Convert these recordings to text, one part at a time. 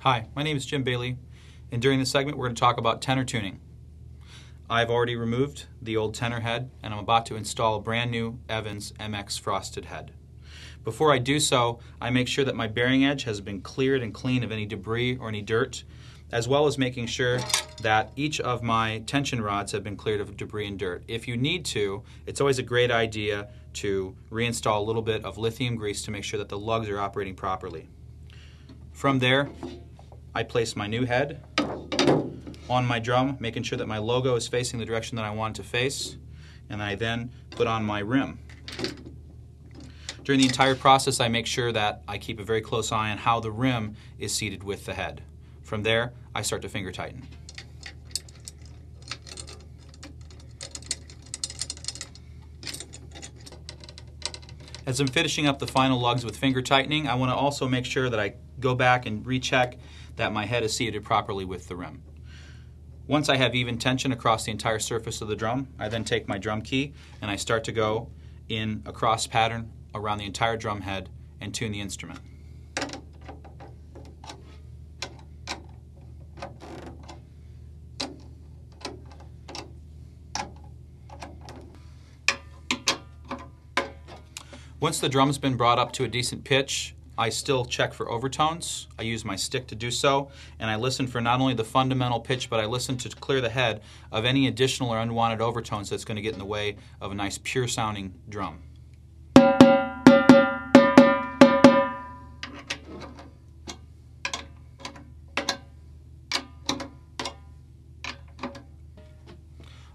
Hi, my name is Jim Bailey, and during this segment we're going to talk about tenor tuning. I've already removed the old tenor head, and I'm about to install a brand new Evans MX frosted head. Before I do so, I make sure that my bearing edge has been cleared and clean of any debris or any dirt, as well as making sure that each of my tension rods have been cleared of debris and dirt. If you need to, it's always a great idea to reinstall a little bit of lithium grease to make sure that the lugs are operating properly. From there, I place my new head on my drum, making sure that my logo is facing the direction that I want it to face, and I then put on my rim. During the entire process, I make sure that I keep a very close eye on how the rim is seated with the head. From there, I start to finger tighten. As I'm finishing up the final lugs with finger tightening, I want to also make sure that I go back and recheck that my head is seated properly with the rim. Once I have even tension across the entire surface of the drum, I then take my drum key and I start to go in a cross pattern around the entire drum head and tune the instrument. Once the drum's been brought up to a decent pitch, I still check for overtones. I use my stick to do so, and I listen for not only the fundamental pitch, but I listen to clear the head of any additional or unwanted overtones that's going to get in the way of a nice pure sounding drum.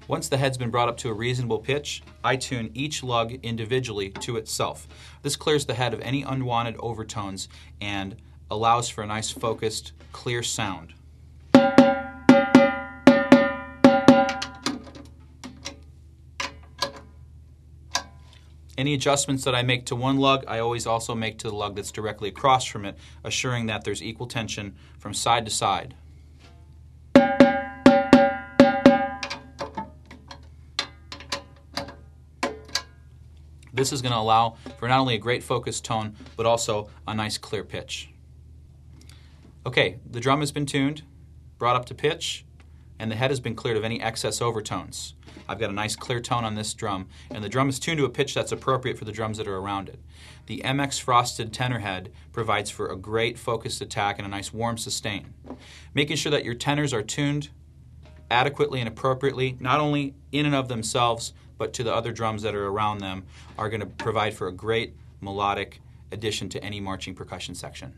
Once the head's been brought up to a reasonable pitch, I tune each lug individually to itself. This clears the head of any unwanted overtones and allows for a nice focused, clear sound. Any adjustments that I make to one lug, I always also make to the lug that's directly across from it, assuring that there's equal tension from side to side. This is going to allow for not only a great focused tone, but also a nice clear pitch. Okay, the drum has been tuned, brought up to pitch, and the head has been cleared of any excess overtones. I've got a nice clear tone on this drum, and the drum is tuned to a pitch that's appropriate for the drums that are around it. The MX frosted tenor head provides for a great focused attack and a nice warm sustain. Making sure that your tenors are tuned adequately and appropriately, not only in and of themselves, but to the other drums that are around them, are going to provide for a great melodic addition to any marching percussion section.